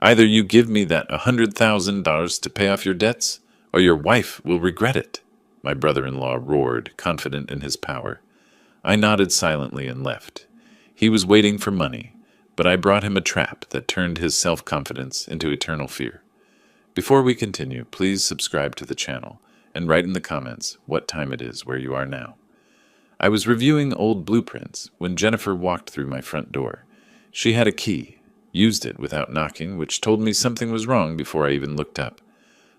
Either you give me that $100,000 to pay off your debts, or your wife will regret it, my brother-in-law roared, confident in his power. I nodded silently and left. He was waiting for money, but I brought him a trap that turned his self-confidence into eternal fear. Before we continue, please subscribe to the channel and write in the comments what time it is where you are now. I was reviewing old blueprints when Jennifer walked through my front door. She had a key, used it without knocking, which told me something was wrong before I even looked up.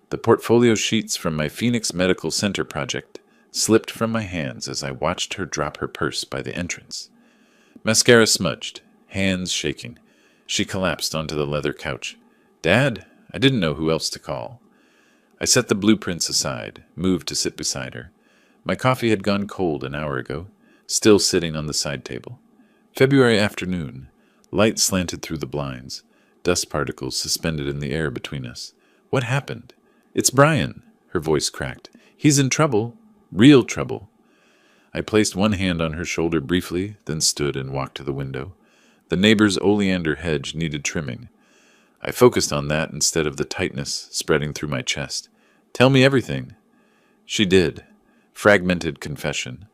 The portfolio sheets from my Phoenix Medical Center project slipped from my hands as I watched her drop her purse by the entrance. Mascara smudged, hands shaking. She collapsed onto the leather couch. "Dad?" I didn't know who else to call. I set the blueprints aside, moved to sit beside her. My coffee had gone cold an hour ago, still sitting on the side table. February afternoon. Light slanted through the blinds, dust particles suspended in the air between us. What happened? "It's Brian," her voice cracked. "He's in trouble. Real trouble." I placed one hand on her shoulder briefly, then stood and walked to the window. The neighbor's oleander hedge needed trimming. I focused on that instead of the tightness spreading through my chest. "Tell me everything." She did. Fragmented confession.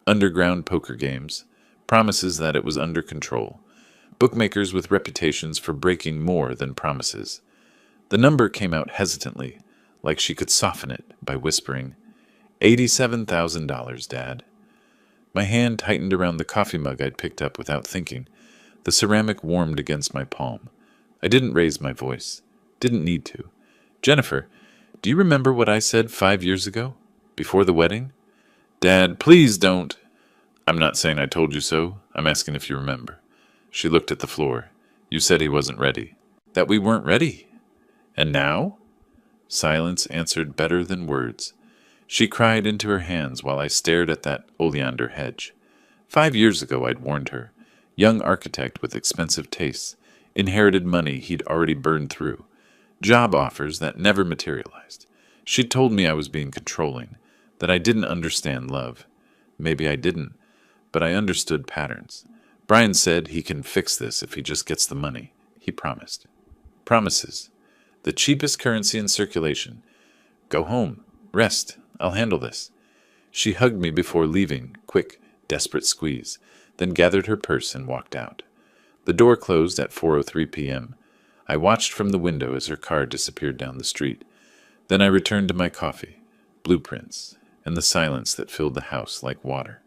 Underground poker games. Promises that it was under control. Bookmakers with reputations for breaking more than promises. The number came out hesitantly, like she could soften it by whispering, $87,000, Dad. My hand tightened around the coffee mug I'd picked up without thinking. The ceramic warmed against my palm. I didn't raise my voice. Didn't need to. "Jennifer, do you remember what I said 5 years ago? Before the wedding?" "Dad, please don't." "I'm not saying I told you so. I'm asking if you remember." She looked at the floor. "You said he wasn't ready." "That we weren't ready." "And now?" Silence answered better than words. She cried into her hands while I stared at that oleander hedge. 5 years ago I'd warned her. Young architect with expensive tastes. Inherited money he'd already burned through. Job offers that never materialized. She'd told me I was being controlling, that I didn't understand love. Maybe I didn't, but I understood patterns. Brian said he can fix this if he just gets the money. He promised. Promises. The cheapest currency in circulation. "Go home. Rest. I'll handle this." She hugged me before leaving, quick, desperate squeeze, then gathered her purse and walked out. The door closed at 4:03 p.m. I watched from the window as her car disappeared down the street. Then I returned to my coffee, blueprints, and the silence that filled the house like water.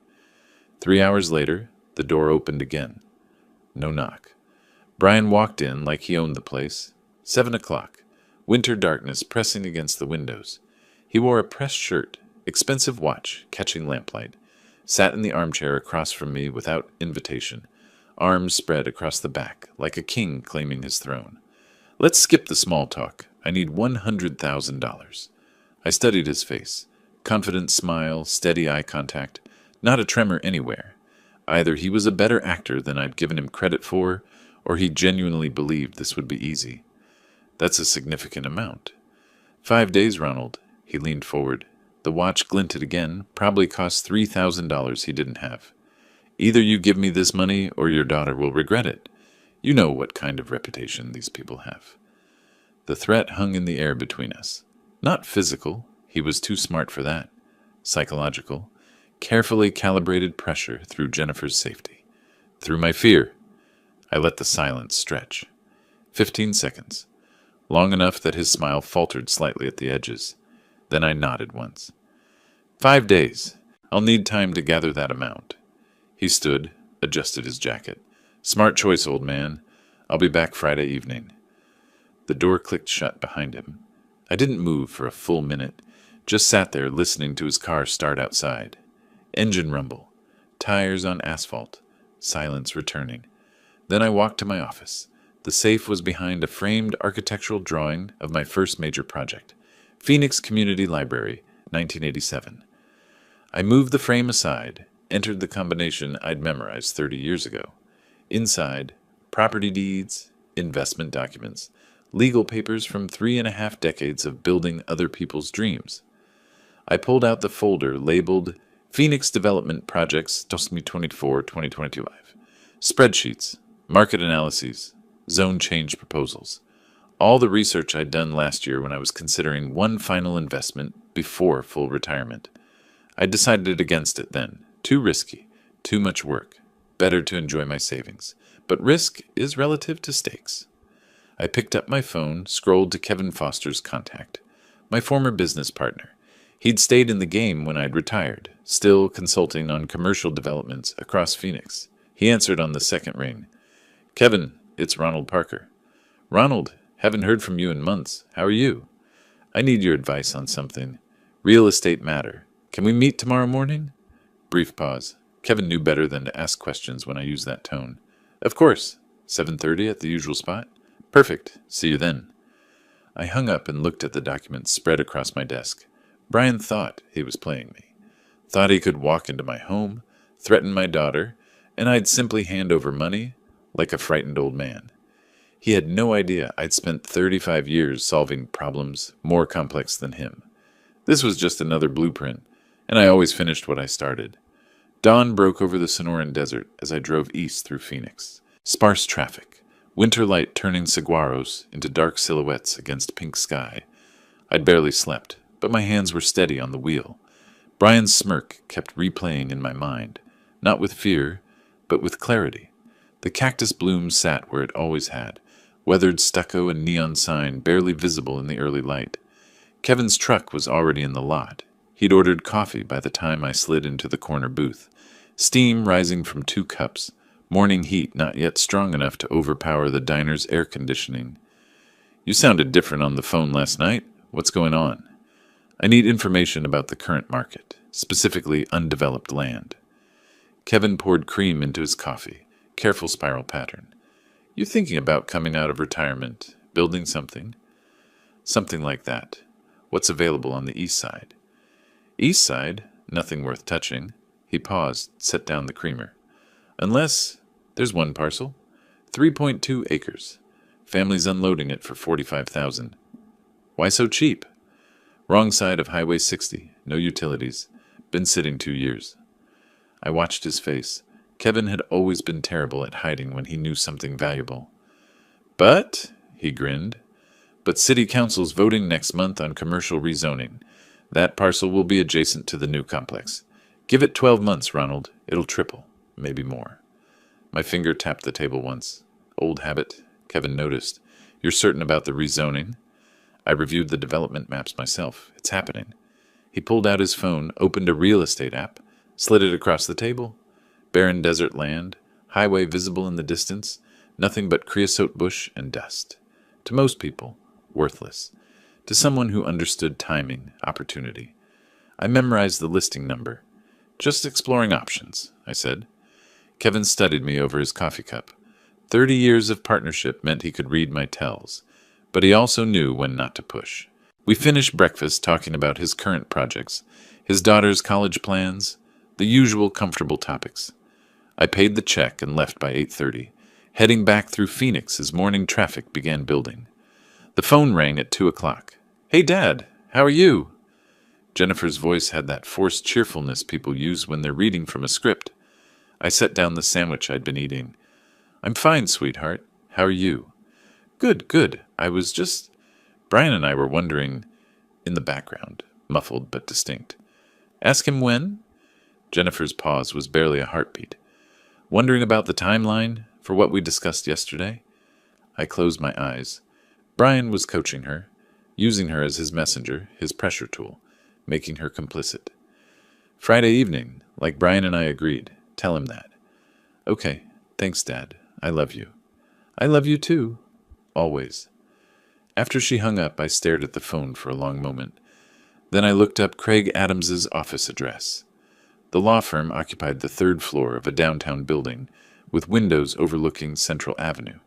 3 hours later, the door opened again. No knock. Brian walked in like he owned the place. 7 o'clock. Winter darkness pressing against the windows. He wore a pressed shirt, expensive watch, catching lamplight. Sat in the armchair across from me without invitation. Arms spread across the back, like a king claiming his throne. "Let's skip the small talk. I need $100,000. I studied his face. Confident smile, steady eye contact. Not a tremor anywhere. Either he was a better actor than I'd given him credit for, or he genuinely believed this would be easy. That's a significant amount. 5 days, Ronald. He leaned forward. The watch glinted again, probably cost $3,000 he didn't have. "Either you give me this money or your daughter will regret it. You know what kind of reputation these people have." The threat hung in the air between us. Not physical, he was too smart for that. Psychological. Carefully calibrated pressure through Jennifer's safety. Through my fear. I let the silence stretch. 15 seconds. Long enough that his smile faltered slightly at the edges. Then I nodded once. 5 days. I'll need time to gather that amount. He stood, adjusted his jacket. "Smart choice, old man. I'll be back Friday evening." The door clicked shut behind him. I didn't move for a full minute, just sat there listening to his car start outside. Engine rumble. Tires on asphalt. Silence returning. Then I walked to my office. The safe was behind a framed architectural drawing of my first major project. Phoenix Community Library, 1987. I moved the frame aside, entered the combination I'd memorized 30 years ago. Inside, property deeds, investment documents, legal papers from 3.5 decades of building other people's dreams. I pulled out the folder labeled Phoenix Development Projects 2024-2025. Spreadsheets, market analyses, zone change proposals. All the research I'd done last year when I was considering one final investment before full retirement. I decided against it then. Too risky, too much work. Better to enjoy my savings. But risk is relative to stakes. I picked up my phone, scrolled to Kevin Foster's contact, my former business partner. He'd stayed in the game when I'd retired, still consulting on commercial developments across Phoenix. He answered on the second ring. "Kevin, it's Ronald Parker." "Ronald, haven't heard from you in months. How are you?" "I need your advice on something. Real estate matter. Can we meet tomorrow morning?" Brief pause. Kevin knew better than to ask questions when I used that tone. "Of course. 7:30 at the usual spot?" "Perfect. See you then." I hung up and looked at the documents spread across my desk. Brian thought he was playing me. Thought he could walk into my home, threaten my daughter, and I'd simply hand over money like a frightened old man. He had no idea I'd spent 35 years solving problems more complex than him. This was just another blueprint, and I always finished what I started. Dawn broke over the Sonoran Desert as I drove east through Phoenix. Sparse traffic, winter light turning saguaros into dark silhouettes against pink sky. I'd barely slept, but my hands were steady on the wheel. Brian's smirk kept replaying in my mind, not with fear, but with clarity. The cactus bloom sat where it always had, weathered stucco and neon sign barely visible in the early light. Kevin's truck was already in the lot. He'd ordered coffee by the time I slid into the corner booth. Steam rising from 2 cups, morning heat not yet strong enough to overpower the diner's air conditioning. "You sounded different on the phone last night. What's going on?" "I need information about the current market, specifically undeveloped land." Kevin poured cream into his coffee, careful spiral pattern. "You thinking about coming out of retirement, building something?" "Something like that. What's available on the east side?" "East side? Nothing worth touching." He paused, set down the creamer. "Unless there's one parcel. 3.2 acres. Family's unloading it for $45,000. "Why so cheap?" "Wrong side of Highway 60. No utilities. Been sitting 2 years." I watched his face. Kevin had always been terrible at hiding when he knew something valuable. "But," he grinned, "but city council's voting next month on commercial rezoning. That parcel will be adjacent to the new complex. Give it 12 months, Ronald. It'll triple, maybe more." My finger tapped the table once. "Old habit," Kevin noticed. "You're certain about the rezoning?" I reviewed the development maps myself. It's happening. He pulled out his phone, opened a real estate app, slid it across the table. Barren desert land, highway visible in the distance, nothing but creosote bush and dust. To most people, worthless. To someone who understood timing, opportunity. I memorized the listing number. "Just exploring options," I said. Kevin studied me over his coffee cup. 30 years of partnership meant he could read my tells, but he also knew when not to push. We finished breakfast talking about his current projects, his daughter's college plans, the usual comfortable topics. I paid the check and left by 8:30, heading back through Phoenix as morning traffic began building. The phone rang at 2 o'clock. "Hey, Dad, how are you?" Jennifer's voice had that forced cheerfulness people use when they're reading from a script. I set down the sandwich I'd been eating. "I'm fine, sweetheart. How are you?" "Good, good. I was just—" Brian and I were wondering, in the background, muffled but distinct. "Ask him when?" Jennifer's pause was barely a heartbeat. "Wondering about the timeline for what we discussed yesterday?" I closed my eyes. Brian was coaching her, using her as his messenger, his pressure tool, making her complicit. "Friday evening, like Brian and I agreed. Tell him that." "Okay, thanks, Dad. I love you." "I love you too. Always." After she hung up, I stared at the phone for a long moment. Then I looked up Craig Adams's office address. The law firm occupied the 3rd floor of a downtown building, with windows overlooking Central Avenue.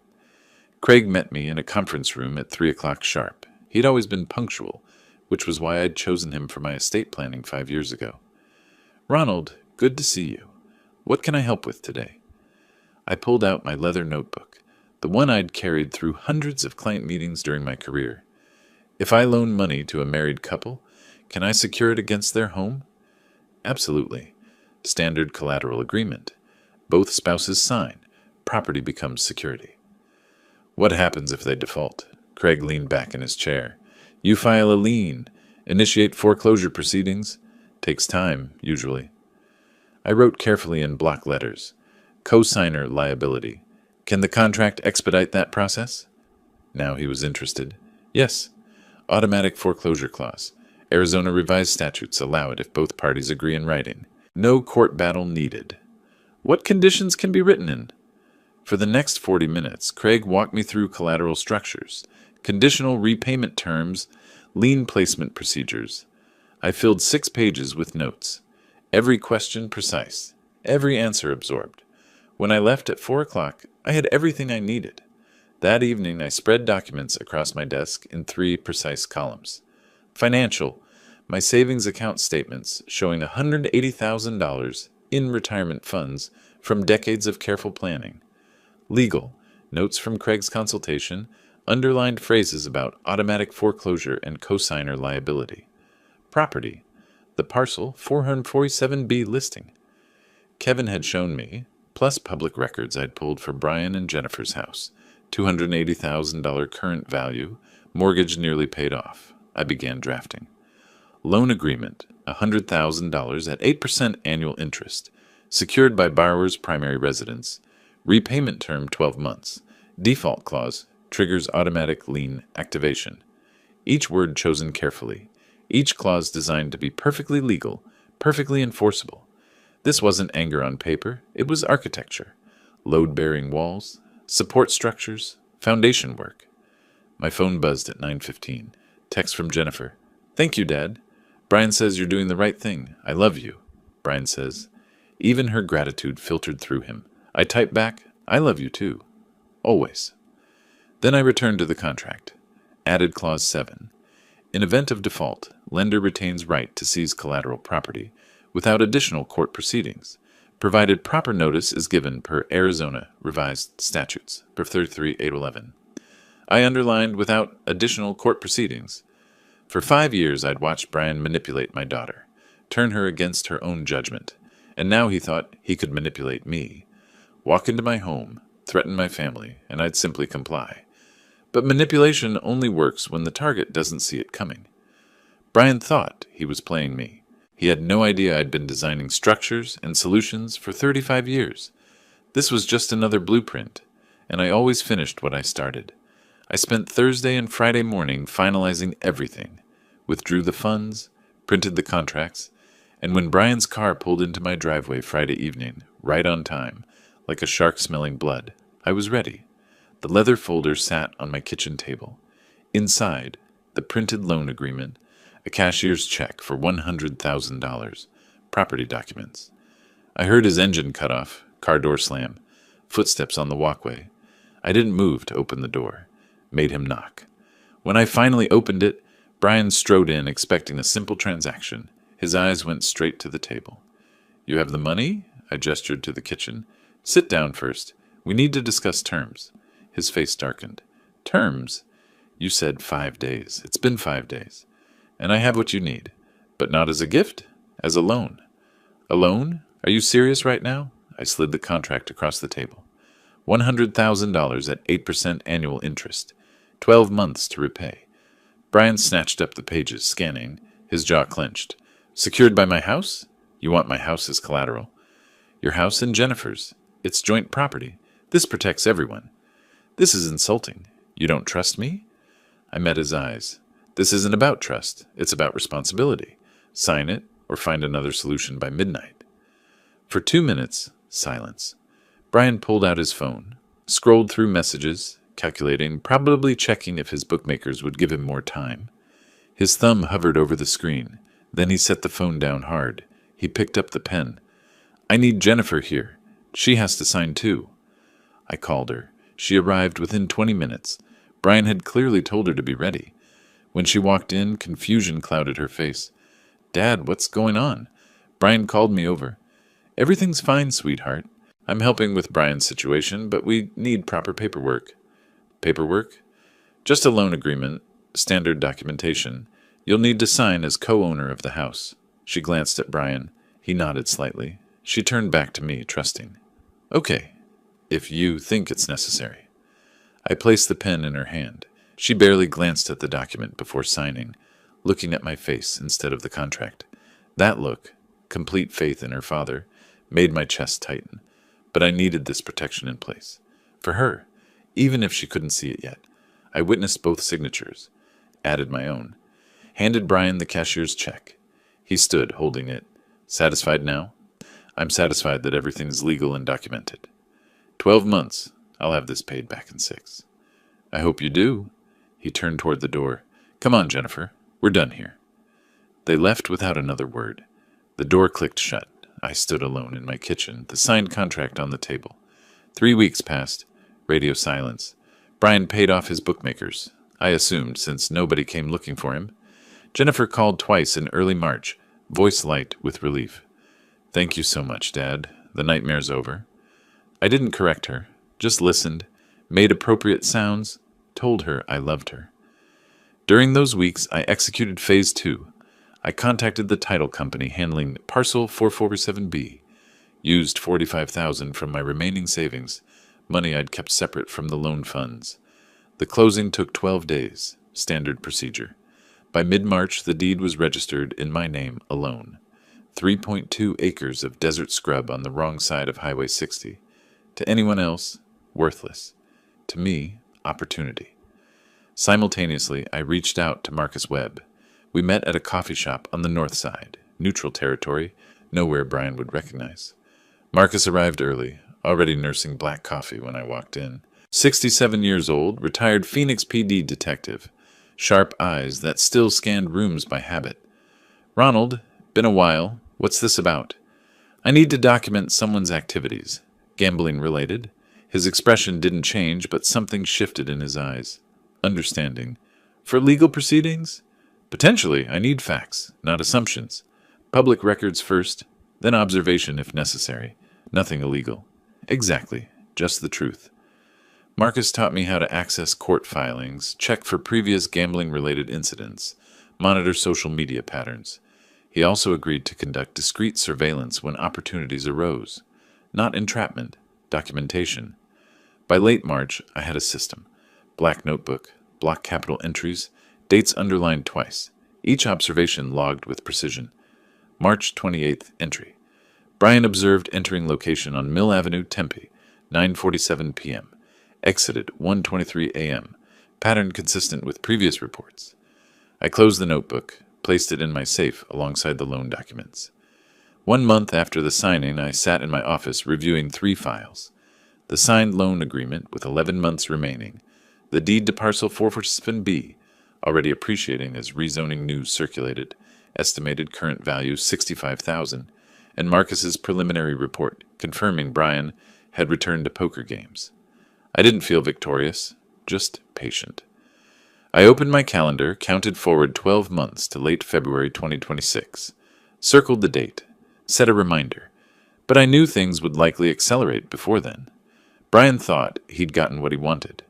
Craig met me in a conference room at 3 o'clock sharp. He'd always been punctual, which was why I'd chosen him for my estate planning 5 years ago. "Ronald, good to see you. What can I help with today?" I pulled out my leather notebook, the one I'd carried through hundreds of client meetings during my career. "If I loan money to a married couple, can I secure it against their home?" "Absolutely. Standard collateral agreement. Both spouses sign. Property becomes security." "What happens if they default?" Craig leaned back in his chair. You file a lien, initiate foreclosure proceedings. Takes time, usually. I wrote carefully in block letters. Co-signer liability. Can the contract expedite that process? Now he was interested. Yes. Automatic foreclosure clause. Arizona revised statutes allow it if both parties agree in writing. No court battle needed. What conditions can be written in? For the next 40 minutes, Craig walked me through collateral structures, conditional repayment terms, lien placement procedures. I filled 6 pages with notes. Every question precise, every answer absorbed. When I left at 4 o'clock, I had everything I needed. That evening, I spread documents across my desk in 3 precise columns. Financial, my savings account statements showing $180,000 in retirement funds from decades of careful planning. Legal, notes from Craig's consultation, underlined phrases about automatic foreclosure and cosigner liability. Property, the parcel 447B listing. Kevin had shown me, plus public records I'd pulled for Brian and Jennifer's house, $280,000 current value, mortgage nearly paid off. I began drafting. Loan agreement, $100,000 at 8% annual interest, secured by borrower's primary residence. Repayment term 12 months. Default clause triggers automatic lien activation. Each word chosen carefully. Each clause designed to be perfectly legal, perfectly enforceable. This wasn't anger on paper, it was architecture. Load-bearing walls, support structures, foundation work. My phone buzzed at 9:15. Text from Jennifer. Thank you, Dad. Brian says you're doing the right thing. I love you. Brian says. Even her gratitude filtered through him. I typed back, I love you too. Always. Then I returned to the contract. Added clause 7. In event of default, lender retains right to seize collateral property without additional court proceedings, provided proper notice is given per Arizona revised statutes, per 33811. I underlined without additional court proceedings. For 5 years I'd watched Brian manipulate my daughter, turn her against her own judgment, and now he thought he could manipulate me. Walk into my home, threaten my family, and I'd simply comply. But manipulation only works when the target doesn't see it coming. Brian thought he was playing me. He had no idea I'd been designing structures and solutions for 35 years. This was just another blueprint, and I always finished what I started. I spent Thursday and Friday morning finalizing everything, withdrew the funds, printed the contracts, and when Brian's car pulled into my driveway Friday evening, right on time, like a shark smelling blood, I was ready. The leather folder sat on my kitchen table. Inside, the printed loan agreement, a cashier's check for $100,000, property documents. I heard his engine cut off, car door slam, footsteps on the walkway. I didn't move to open the door. Made him knock. When I finally opened it, Brian strode in expecting a simple transaction. His eyes went straight to the table. You have the money? I gestured to the kitchen. Sit down first. We need to discuss terms. His face darkened. Terms? You said 5 days. It's been 5 days. And I have what you need. But not as a gift, as a loan. A loan? Are you serious right now? I slid the contract across the table. $100,000 at 8% annual interest. 12 months to repay. Brian snatched up the pages, scanning. His jaw clenched. Secured by my house? You want my house as collateral? Your house and Jennifer's. It's joint property. This protects everyone. This is insulting. You don't trust me? I met his eyes. This isn't about trust. It's about responsibility. Sign it or find another solution by midnight. For 2 minutes, silence. Brian pulled out his phone, scrolled through messages, calculating, probably checking if his bookmakers would give him more time. His thumb hovered over the screen. Then he set the phone down hard. He picked up the pen. I need Jennifer here. She has to sign too. I called her. She arrived within 20 minutes. Brian had clearly told her to be ready. When she walked in, confusion clouded her face. Dad, what's going on? Brian called me over. Everything's fine, sweetheart. I'm helping with Brian's situation, but we need proper paperwork. Paperwork? Just a loan agreement, standard documentation. You'll need to sign as co-owner of the house. She glanced at Brian. He nodded slightly. She turned back to me, trusting. Okay, if you think it's necessary. I placed the pen in her hand. She barely glanced at the document before signing, looking at my face instead of the contract. That look, complete faith in her father, made my chest tighten. But I needed this protection in place. For her, even if she couldn't see it yet. I witnessed both signatures, added my own, handed Brian the cashier's check. He stood, holding it. Satisfied now? I'm satisfied that everything is legal and documented. 12 months. I'll have this paid back in 6. I hope you do. He turned toward the door. Come on, Jennifer. We're done here. They left without another word. The door clicked shut. I stood alone in my kitchen, the signed contract on the table. 3 weeks passed. Radio silence. Brian paid off his bookmakers, I assumed, since nobody came looking for him. Jennifer called twice in early March, voice light with relief. Thank you so much, Dad. The nightmare's over. I didn't correct her, just listened, made appropriate sounds, told her I loved her. During those weeks, I executed Phase 2. I contacted the title company handling Parcel 447B, used $45,000 from my remaining savings, money I'd kept separate from the loan funds. The closing took 12 days, standard procedure. By mid-March, the deed was registered in my name alone. 3.2 acres of desert scrub on the wrong side of Highway 60. To anyone else, worthless. To me, opportunity. Simultaneously, I reached out to Marcus Webb. We met at a coffee shop on the north side, neutral territory, nowhere Brian would recognize. Marcus arrived early, already nursing black coffee when I walked in. 67 years old, retired Phoenix PD detective. Sharp eyes that still scanned rooms by habit. Ronald, been a while. What's this about? I need to document someone's activities. Gambling related. His expression didn't change, but something shifted in his eyes. Understanding. For legal proceedings? Potentially, I need facts, not assumptions. Public records first, then observation if necessary. Nothing illegal. Exactly, just the truth. Marcus taught me how to access court filings, check for previous gambling-related incidents, monitor social media patterns. He also agreed to conduct discreet surveillance when opportunities arose. Not entrapment, documentation. By late March, I had a system. Black notebook, block capital entries, dates underlined twice, each observation logged with precision. March 28th entry. Brian observed entering location on Mill Avenue, Tempe, 9:47 p.m. Exited 1:23 a.m. Pattern consistent with previous reports. I closed the notebook, placed it in my safe alongside the loan documents. 1 month after the signing, I sat in my office reviewing 3 files. The signed loan agreement with 11 months remaining, the deed to Parcel 447B, already appreciating as rezoning news circulated, estimated current value $65,000, and Marcus's preliminary report confirming Brian had returned to poker games. I didn't feel victorious, just patient. I opened my calendar, counted forward 12 months to late February 2026, circled the date, set a reminder, but I knew things would likely accelerate before then. Brian thought he'd gotten what he wanted,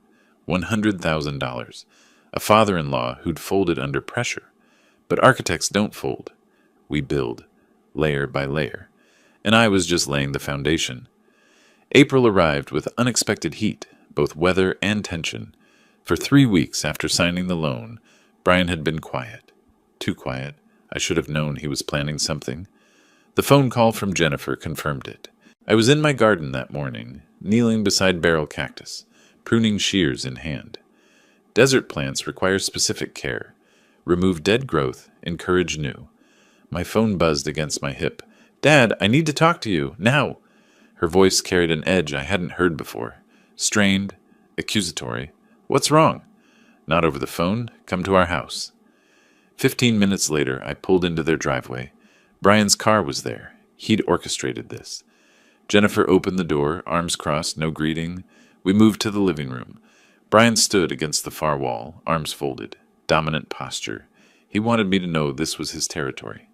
$100,000, a father-in-law who'd folded under pressure. But architects don't fold. We build, layer by layer, and I was just laying the foundation. April arrived with unexpected heat, both weather and tension. For 3 weeks after signing the loan, Brian had been quiet. Too quiet. I should have known he was planning something. The phone call from Jennifer confirmed it. I was in my garden that morning, kneeling beside barrel cactus, pruning shears in hand. Desert plants require specific care. Remove dead growth, encourage new. My phone buzzed against my hip. Dad, I need to talk to you, now. Her voice carried an edge I hadn't heard before. Strained, accusatory. What's wrong? Not over the phone. Come to our house. 15 minutes later, I pulled into their driveway. Brian's car was there. He'd orchestrated this. Jennifer opened the door, arms crossed, no greeting. We moved to the living room. Brian stood against the far wall, arms folded, dominant posture. He wanted me to know this was his territory.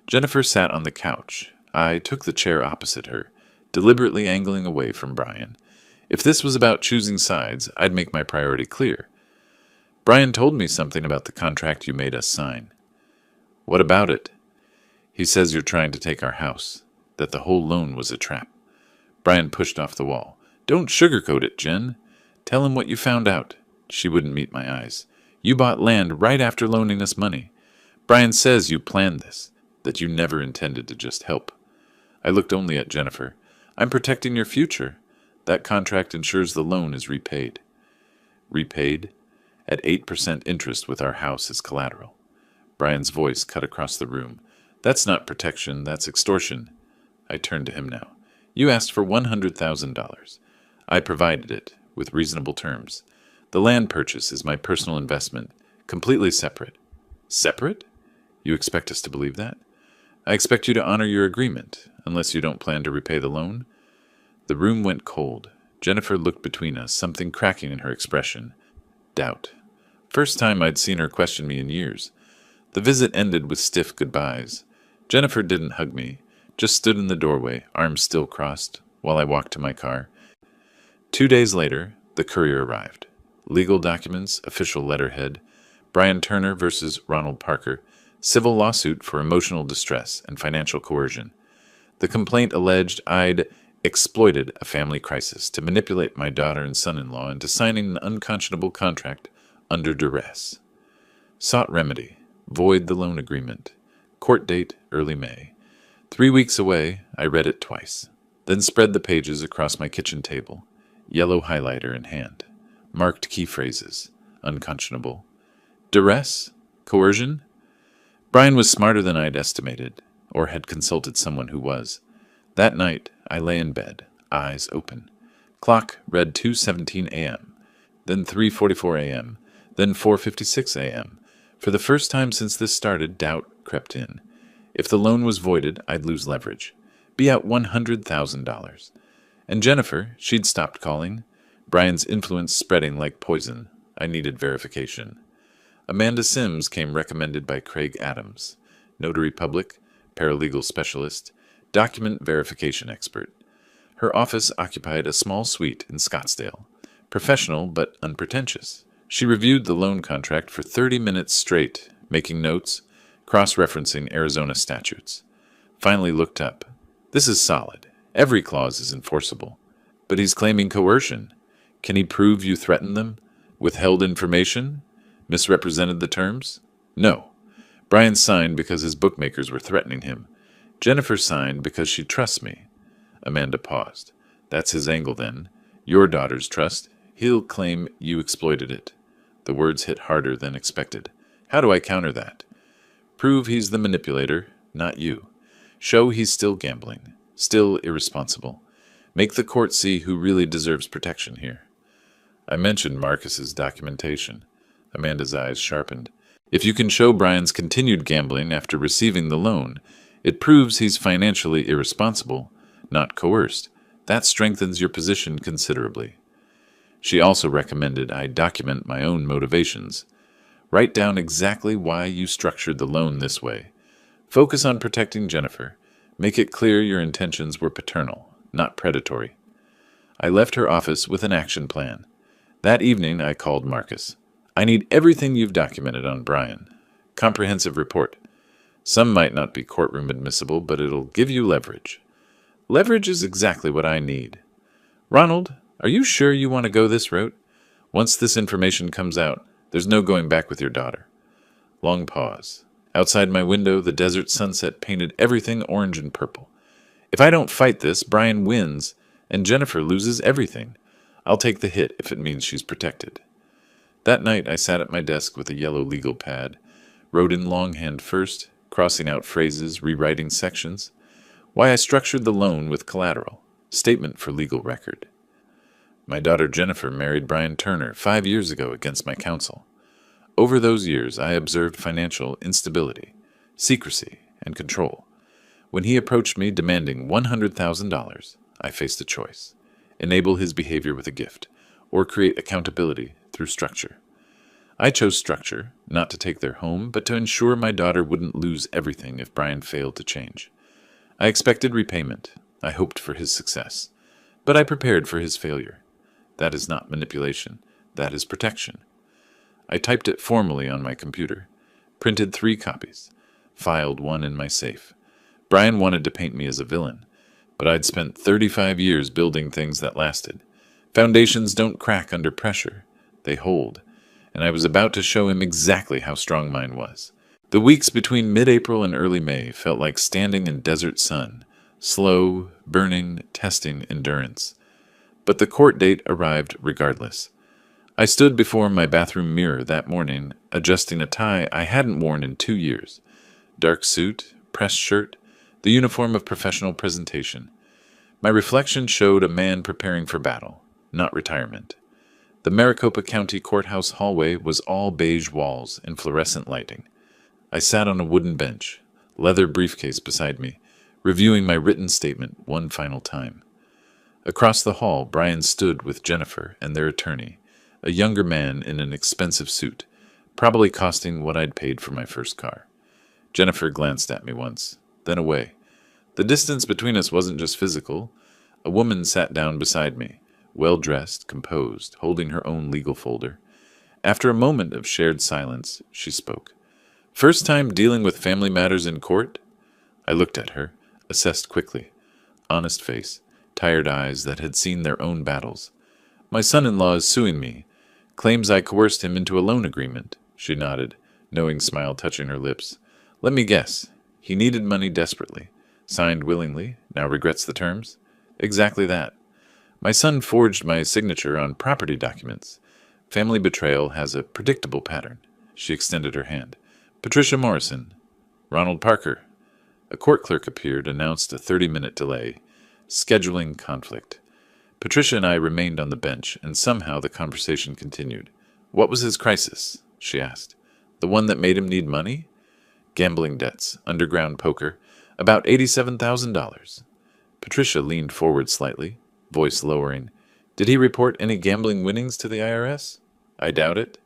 Jennifer sat on the couch. I took the chair opposite her, deliberately angling away from Brian. If this was about choosing sides, I'd make my priority clear. Brian told me something about the contract you made us sign. What about it? He says you're trying to take our house, that the whole loan was a trap. Brian pushed off the wall. Don't sugarcoat it, Jen. Tell him what you found out. She wouldn't meet my eyes. You bought land right after loaning us money. Brian says you planned this, that you never intended to just help. I looked only at Jennifer. I'm protecting your future. That contract ensures the loan is repaid. Repaid? At 8% interest with our house as collateral. Brian's voice cut across the room. That's not protection, that's extortion. I turned to him now. You asked for $100,000. I provided it, with reasonable terms. The land purchase is my personal investment, completely separate. Separate? You expect us to believe that? I expect you to honor your agreement, unless you don't plan to repay the loan. The room went cold. Jennifer looked between us, something cracking in her expression. Doubt. First time I'd seen her question me in years. The visit ended with stiff goodbyes. Jennifer didn't hug me, just stood in the doorway, arms still crossed, while I walked to my car. 2 days later, the courier arrived. Legal documents, official letterhead, Brian Turner versus Ronald Parker, civil lawsuit for emotional distress and financial coercion. The complaint alleged I'd exploited a family crisis to manipulate my daughter and son-in-law into signing an unconscionable contract under duress. Sought remedy. Void the loan agreement. Court date, early May. 3 weeks away, I read it twice. Then spread the pages across my kitchen table. Yellow highlighter in hand. Marked key phrases. Unconscionable. Duress? Coercion? Brian was smarter than I'd estimated, or had consulted someone who was. That night, I lay in bed, eyes open. Clock read 2:17 a.m., then 3:44 a.m., then 4:56 a.m. For the first time since this started, doubt crept in. If the loan was voided, I'd lose leverage. Be out $100,000. And Jennifer, she'd stopped calling. Brian's influence spreading like poison. I needed verification. Amanda Sims came recommended by Craig Adams, notary public, paralegal specialist, document verification expert. Her office occupied a small suite in Scottsdale. Professional but unpretentious. She reviewed the loan contract for 30 minutes straight, making notes, cross-referencing Arizona statutes. Finally looked up. This is solid. Every clause is enforceable. But he's claiming coercion. Can he prove you threatened them? Withheld information? Misrepresented the terms? No. Brian signed because his bookmakers were threatening him. Jennifer signed because she trusts me. Amanda paused. That's his angle then. Your daughter's trust. He'll claim you exploited it. The words hit harder than expected. How do I counter that? Prove he's the manipulator, not you. Show he's still gambling, still irresponsible. Make the court see who really deserves protection here. I mentioned Marcus's documentation. Amanda's eyes sharpened. If you can show Brian's continued gambling after receiving the loan, it proves he's financially irresponsible, not coerced. That strengthens your position considerably. She also recommended I document my own motivations. Write down exactly why you structured the loan this way. Focus on protecting Jennifer. Make it clear your intentions were paternal, not predatory. I left her office with an action plan. That evening I called Marcus. I need everything you've documented on Brian. Comprehensive report. Some might not be courtroom admissible, but it'll give you leverage. Leverage is exactly what I need. Ronald, are you sure you want to go this route? Once this information comes out, there's no going back with your daughter. Long pause. Outside my window, the desert sunset painted everything orange and purple. If I don't fight this, Brian wins, and Jennifer loses everything. I'll take the hit if it means she's protected. That night I sat at my desk with a yellow legal pad, wrote in longhand first, crossing out phrases, rewriting sections. Why I structured the loan with collateral. Statement for legal record. My daughter Jennifer married Brian Turner 5 years ago against my counsel. Over those years, I observed financial instability, secrecy, and control. When he approached me demanding $100,000, I faced a choice. Enable his behavior with a gift, or create accountability through structure. I chose structure, not to take their home, but to ensure my daughter wouldn't lose everything if Brian failed to change. I expected repayment. I hoped for his success. But I prepared for his failure. That is not manipulation. That is protection. I typed it formally on my computer, printed 3 copies, filed one in my safe. Brian wanted to paint me as a villain, but I'd spent 35 years building things that lasted. Foundations don't crack under pressure. They hold, and I was about to show him exactly how strong mine was. The weeks between mid-April and early May felt like standing in desert sun, slow, burning, testing endurance. But the court date arrived regardless. I stood before my bathroom mirror that morning, adjusting a tie I hadn't worn in 2 years. Dark suit, pressed shirt, the uniform of professional presentation. My reflection showed a man preparing for battle, not retirement. The Maricopa County Courthouse hallway was all beige walls and fluorescent lighting. I sat on a wooden bench, leather briefcase beside me, reviewing my written statement one final time. Across the hall, Brian stood with Jennifer and their attorney, a younger man in an expensive suit, probably costing what I'd paid for my first car. Jennifer glanced at me once, then away. The distance between us wasn't just physical. A woman sat down beside me, well-dressed, composed, holding her own legal folder. After a moment of shared silence, she spoke. "First time dealing with family matters in court?" I looked at her, assessed quickly. Honest face, tired eyes that had seen their own battles. "My son-in-law is suing me. Claims I coerced him into a loan agreement." She nodded, knowing smile touching her lips. "Let me guess. He needed money desperately. Signed willingly, now regrets the terms?" "Exactly that. My son forged my signature on property documents. Family betrayal has a predictable pattern." She extended her hand. "Patricia Morrison. Ronald Parker." A court clerk appeared, announced a 30-minute delay. Scheduling conflict. Patricia and I remained on the bench, and somehow the conversation continued. "What was his crisis?" she asked. "The one that made him need money?" "Gambling debts, underground poker, about $87,000. Patricia leaned forward slightly, voice lowering. "Did he report any gambling winnings to the IRS?" "I doubt it."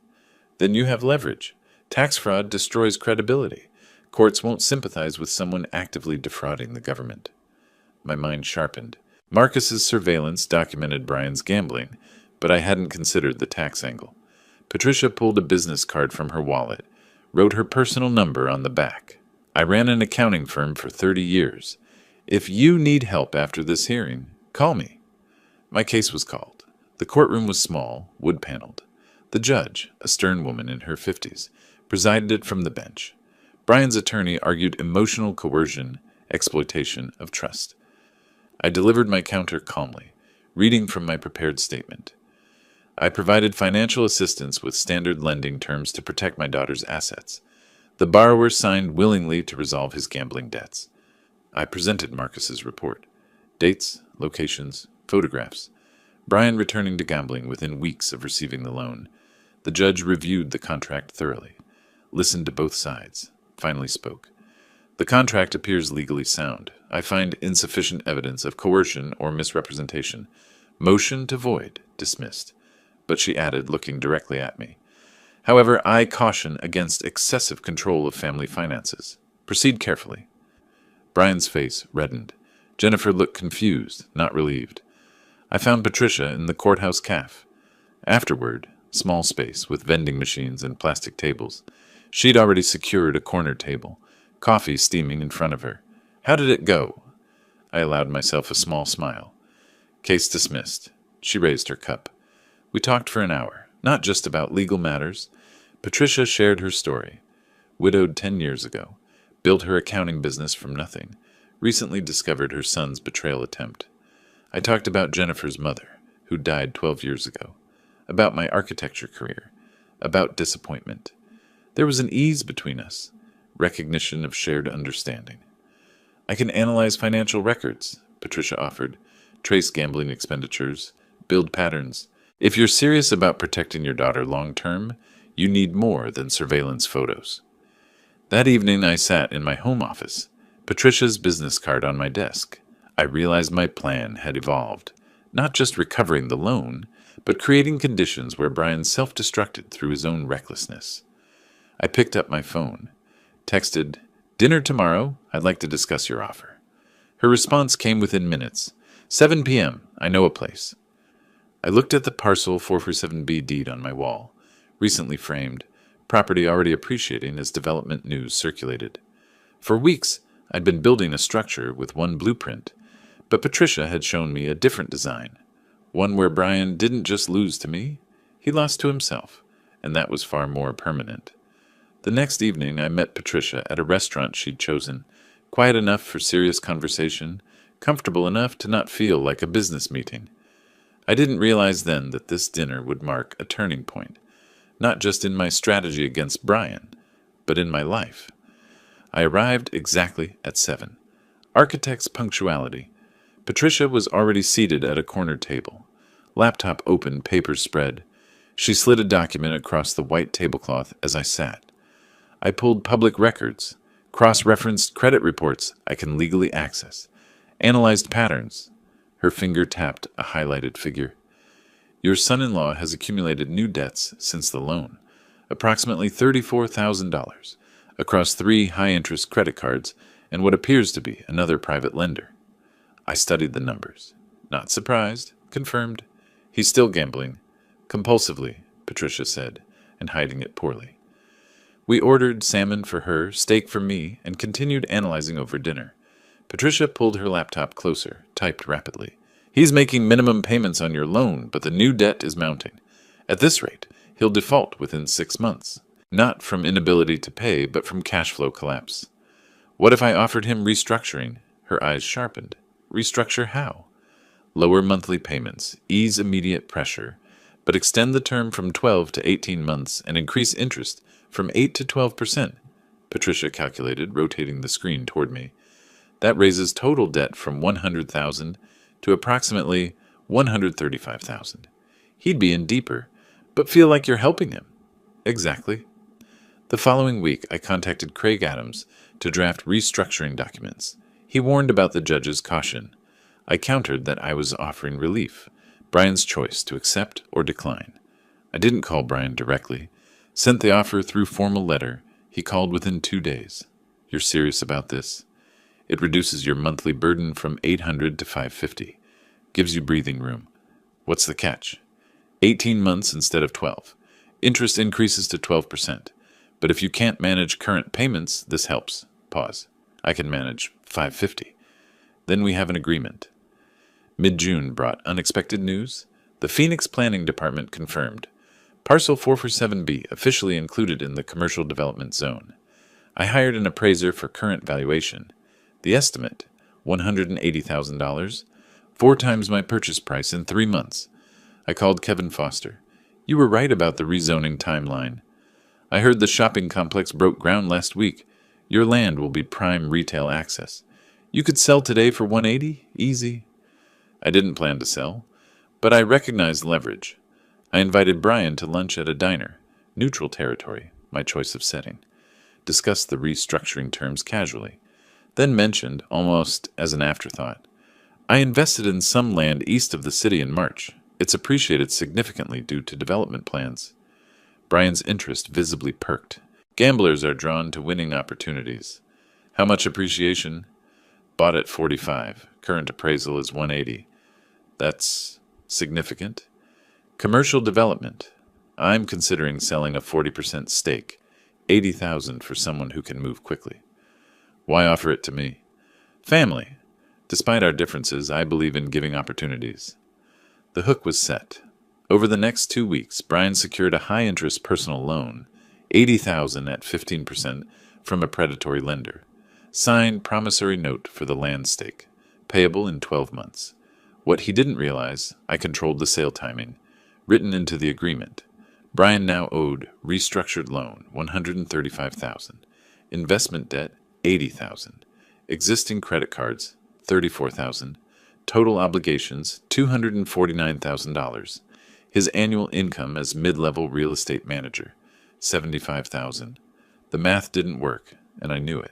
"Then you have leverage. Tax fraud destroys credibility. Courts won't sympathize with someone actively defrauding the government." My mind sharpened. Marcus's surveillance documented Brian's gambling, but I hadn't considered the tax angle. Patricia pulled a business card from her wallet, wrote her personal number on the back. "I ran an accounting firm for 30 years. If you need help after this hearing, call me." My case was called. The courtroom was small, wood-paneled. The judge, a stern woman in her 50s, presided it from the bench. Brian's attorney argued emotional coercion, exploitation of trust. I delivered my counter calmly, reading from my prepared statement. I provided financial assistance with standard lending terms to protect my daughter's assets. The borrower signed willingly to resolve his gambling debts. I presented Marcus's report. Dates, locations, photographs. Brian returning to gambling within weeks of receiving the loan. The judge reviewed the contract thoroughly, listened to both sides, finally spoke. "The contract appears legally sound. I find insufficient evidence of coercion or misrepresentation. Motion to void, dismissed." But she added, looking directly at me. "However, I caution against excessive control of family finances. Proceed carefully." Brian's face reddened. Jennifer looked confused, not relieved. I found Patricia in the courthouse cafe. Afterward, small space with vending machines and plastic tables. She'd already secured a corner table, coffee steaming in front of her. "How did it go?" I allowed myself a small smile. "Case dismissed." She raised her cup. We talked for an hour, not just about legal matters. Patricia shared her story. Widowed 10 years ago, built her accounting business from nothing, recently discovered her son's betrayal attempt. I talked about Jennifer's mother, who died 12 years ago, about my architecture career, about disappointment. There was an ease between us, recognition of shared understanding. "I can analyze financial records," Patricia offered, "trace gambling expenditures, build patterns. If you're serious about protecting your daughter long-term, you need more than surveillance photos." That evening I sat in my home office, Patricia's business card on my desk. I realized my plan had evolved, not just recovering the loan, but creating conditions where Brian self-destructed through his own recklessness. I picked up my phone, texted, "Dinner tomorrow, I'd like to discuss your offer." Her response came within minutes. 7 p.m., I know a place. I looked at the parcel 447B deed on my wall, recently framed, property already appreciating as development news circulated. For weeks, I'd been building a structure with one blueprint, but Patricia had shown me a different design, one where Brian didn't just lose to me, He lost to himself, and that was far more permanent. The next evening I met Patricia at a restaurant she'd chosen, quiet enough for serious conversation, comfortable enough to not feel like a business meeting. I didn't realize then that this dinner would mark a turning point, not just in my strategy against Brian, but in my life. I arrived exactly at 7. Architect's punctuality. Patricia was already seated at a corner table. Laptop open, papers spread. She slid a document across the white tablecloth as I sat. I pulled public records, cross-referenced credit reports I can legally access, analyzed patterns. Her finger tapped a highlighted figure. Your son-in-law has accumulated new debts since the loan, approximately $34,000, across 3 high-interest credit cards and what appears to be another private lender. I studied the numbers. Not surprised. Confirmed. He's still gambling. Compulsively, Patricia said, and hiding it poorly. We ordered salmon for her, steak for me, and continued analyzing over dinner. Patricia pulled her laptop closer, typed rapidly. He's making minimum payments on your loan, but the new debt is mounting. At this rate, he'll default within 6 months. Not from inability to pay, but from cash flow collapse. What if I offered him restructuring? Her eyes sharpened. Restructure how? Lower monthly payments, ease immediate pressure, but extend the term from 12 to 18 months and increase interest from 8 to 12%. Patricia calculated, rotating the screen toward me. That raises total debt from $100,000 to approximately $135,000. He'd be in deeper, but feel like you're helping him. Exactly. The following week, I contacted Craig Adams to draft restructuring documents. He warned about the judge's caution. I countered that I was offering relief, Brian's choice to accept or decline. I didn't call Brian directly. Sent the offer through formal letter. He called within 2 days. You're serious about this? It reduces your monthly burden from $800 to $550. Gives you breathing room. What's the catch? 18 months instead of 12. Interest increases to 12%. But if you can't manage current payments, this helps. Pause. I can manage $550. Then we have an agreement. Mid-June brought unexpected news. The Phoenix Planning Department confirmed. Parcel 447B officially included in the commercial development zone. I hired an appraiser for current valuation. The estimate, $180,000, 4 times my purchase price in 3 months. I called Kevin Foster. You were right about the rezoning timeline. I heard the shopping complex broke ground last week. Your land will be prime retail access. You could sell today for $180? Easy. I didn't plan to sell, but I recognized leverage. I invited Brian to lunch at a diner, neutral territory, my choice of setting. Discussed the restructuring terms casually, then mentioned, almost as an afterthought, I invested in some land east of the city in March. It's appreciated significantly due to development plans. Brian's interest visibly perked. Gamblers are drawn to winning opportunities. How much appreciation? Bought at 45. Current appraisal is 180. That's significant. Commercial development. I'm considering selling a 40% stake, $80,000 for someone who can move quickly. Why offer it to me? Family. Despite our differences, I believe in giving opportunities. The hook was set. Over the next 2 weeks, Brian secured a high-interest personal loan, $80,000 at 15% from a predatory lender. Signed promissory note for the land stake, payable in 12 months. What he didn't realize, I controlled the sale timing, written into the agreement. Brian now owed restructured loan, $135,000, investment debt, $80,000, existing credit cards, $34,000, total obligations, $249,000. His annual income as mid-level real estate manager, $75,000. The math didn't work, and I knew it.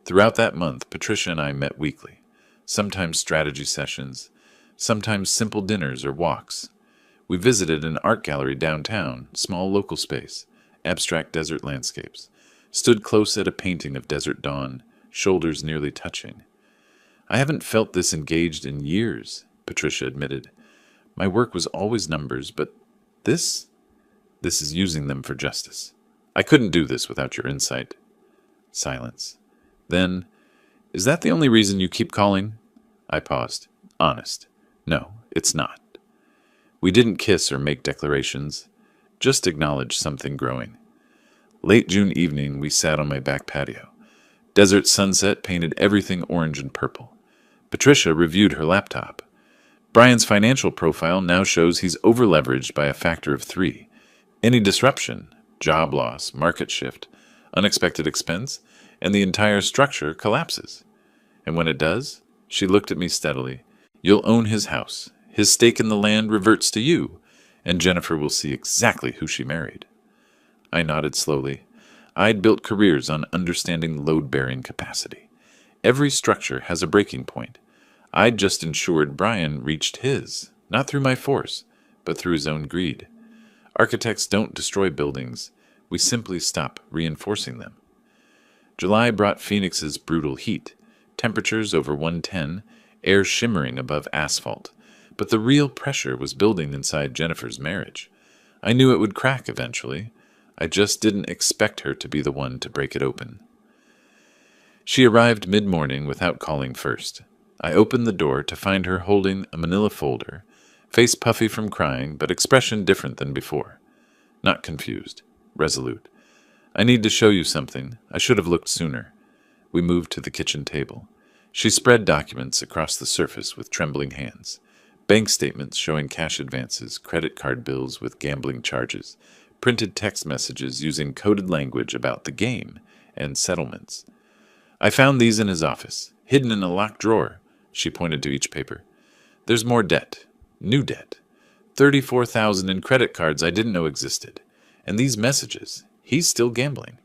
Throughout that month, Patricia and I met weekly, sometimes strategy sessions, sometimes simple dinners or walks. We visited an art gallery downtown, small local space, abstract desert landscapes, stood close at a painting of desert dawn, shoulders nearly touching. I haven't felt this engaged in years, Patricia admitted. My work was always numbers, but this is using them for justice. I couldn't do this without your insight. Silence. Then, is that the only reason you keep calling? I paused. Honest. No, it's not. We didn't kiss or make declarations. Just acknowledge something growing. Late June evening, we sat on my back patio. Desert sunset painted everything orange and purple. Patricia reviewed her laptop. Brian's financial profile now shows he's overleveraged by a factor of 3. Any disruption, job loss, market shift, unexpected expense, and the entire structure collapses. And when it does, she looked at me steadily. You'll own his house. His stake in the land reverts to you, and Jennifer will see exactly who she married. I nodded slowly. I'd built careers on understanding load-bearing capacity. Every structure has a breaking point. I'd just ensured Brian reached his, not through my force, but through his own greed. Architects don't destroy buildings. We simply stop reinforcing them. July brought Phoenix's brutal heat. Temperatures over 110, air shimmering above asphalt. But the real pressure was building inside Jennifer's marriage. I knew it would crack eventually. I just didn't expect her to be the one to break it open. She arrived mid-morning without calling first. I opened the door to find her holding a manila folder, face puffy from crying, but expression different than before. Not confused, resolute. I need to show you something. I should have looked sooner. We moved to the kitchen table. She spread documents across the surface with trembling hands. Bank statements showing cash advances, credit card bills with gambling charges, printed text messages using coded language about the game, and settlements. I found these in his office, hidden in a locked drawer. She pointed to each paper. There's more debt. New debt. 34,000 in credit cards I didn't know existed. And these messages. He's still gambling.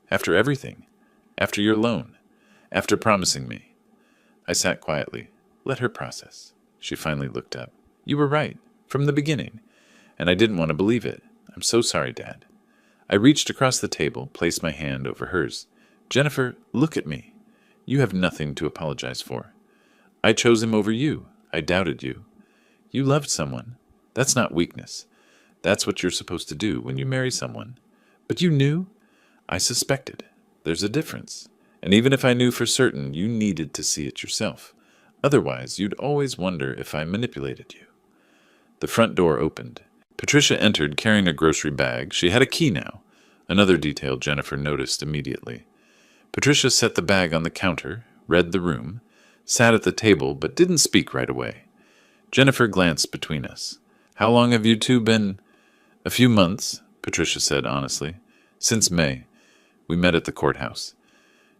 After everything. After your loan. After promising me. I sat quietly. Let her process. She finally looked up. You were right. From the beginning. And I didn't want to believe it. I'm so sorry, Dad. I reached across the table, placed my hand over hers. Jennifer, look at me. You have nothing to apologize for. I chose him over you. I doubted you. You loved someone. That's not weakness. That's what you're supposed to do when you marry someone. But you knew? I suspected. There's a difference. And even if I knew for certain, you needed to see it yourself. Otherwise, you'd always wonder if I manipulated you. The front door opened. Patricia entered carrying a grocery bag. She had a key now. Another detail Jennifer noticed immediately. Patricia set the bag on the counter, read the room, sat at the table, but didn't speak right away. Jennifer glanced between us. How long have you two been? A few months, Patricia said honestly. Since May. We met at the courthouse.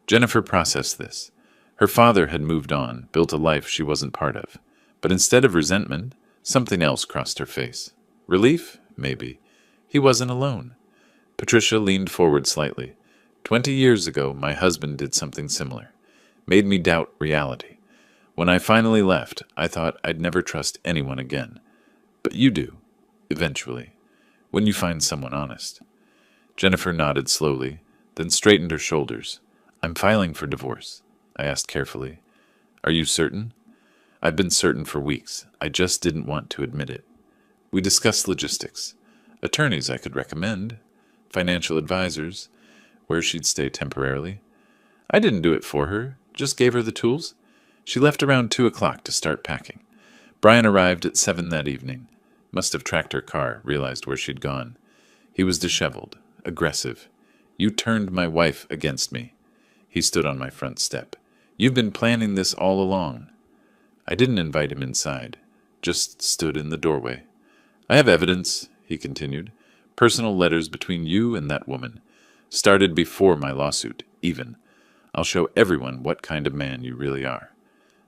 Jennifer processed this. Her father had moved on, built a life she wasn't part of. But instead of resentment, something else crossed her face. Relief? Maybe. He wasn't alone. Patricia leaned forward slightly. 20 years ago, my husband did something similar. Made me doubt reality. When I finally left, I thought I'd never trust anyone again. But you do. Eventually. When you find someone honest. Jennifer nodded slowly, then straightened her shoulders. I'm filing for divorce. I asked carefully. Are you certain? I've been certain for weeks. I just didn't want to admit it. We discussed logistics. Attorneys I could recommend. Financial advisors. Where she'd stay temporarily. I didn't do it for her. Just gave her the tools. She left around 2 o'clock to start packing. Brian arrived at 7 that evening. Must have tracked her car, realized where she'd gone. He was disheveled, aggressive. You turned my wife against me. He stood on my front step. You've been planning this all along. I didn't invite him inside, just stood in the doorway. I have evidence, he continued. Personal letters between you and that woman. Started before my lawsuit, even. I'll show everyone what kind of man you really are.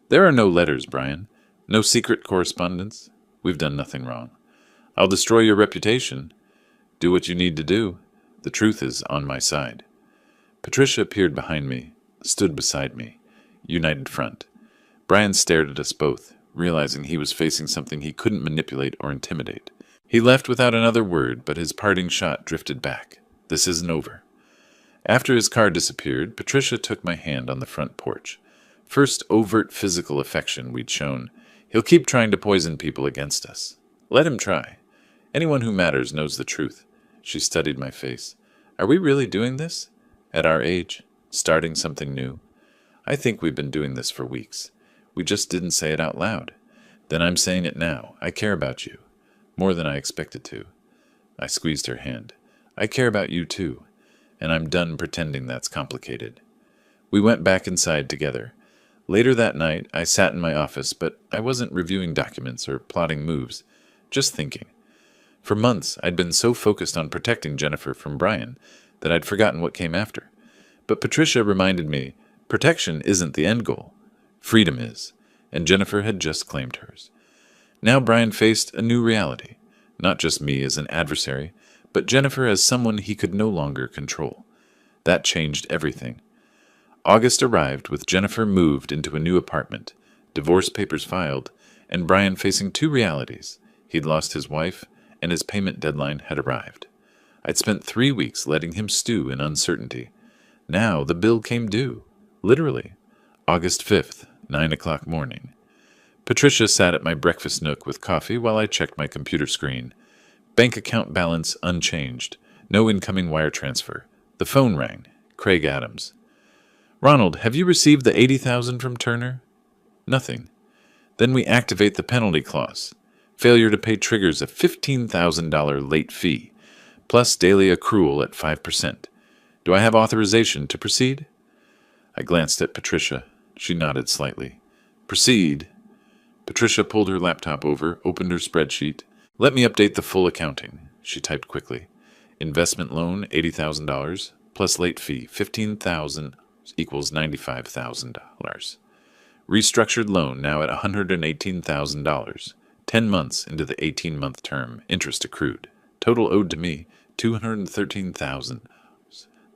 There are no letters, Brian. No secret correspondence. We've done nothing wrong. I'll destroy your reputation. Do what you need to do. The truth is on my side. Patricia appeared behind me, stood beside me. United front. Brian stared at us both, realizing he was facing something he couldn't manipulate or intimidate. He left without another word, but his parting shot drifted back. This isn't over. After his car disappeared, Patricia took my hand on the front porch. First overt physical affection we'd shown. He'll keep trying to poison people against us. Let him try. Anyone who matters knows the truth. She studied my face. Are we really doing this? At our age? Starting something new? I think we've been doing this for weeks. We just didn't say it out loud. Then I'm saying it now. I care about you. More than I expected to. I squeezed her hand. I care about you too, and I'm done pretending that's complicated. We went back inside together. Later that night, I sat in my office, but I wasn't reviewing documents or plotting moves, just thinking. For months, I'd been so focused on protecting Jennifer from Brian that I'd forgotten what came after. But Patricia reminded me, protection isn't the end goal. Freedom is, and Jennifer had just claimed hers. Now Brian faced a new reality, not just me as an adversary, but Jennifer as someone he could no longer control. That changed everything. August arrived with Jennifer moved into a new apartment, divorce papers filed, and Brian facing two realities. He'd lost his wife, and his payment deadline had arrived. I'd spent 3 weeks letting him stew in uncertainty. Now the bill came due. Literally. August 5th, 9 o'clock morning. Patricia sat at my breakfast nook with coffee while I checked my computer screen. Bank account balance unchanged. No incoming wire transfer. The phone rang. Craig Adams. Ronald, have you received the $80,000 from Turner? Nothing. Then we activate the penalty clause. Failure to pay triggers a $15,000 late fee, plus daily accrual at 5%. Do I have authorization to proceed? I glanced at Patricia. She nodded slightly. Proceed. Patricia pulled her laptop over, opened her spreadsheet. Let me update the full accounting, she typed quickly. Investment loan, $80,000, plus late fee, $15,000 equals $95,000. Restructured loan now at $118,000. 10 months into the 18-month term, interest accrued. Total owed to me, $213,000.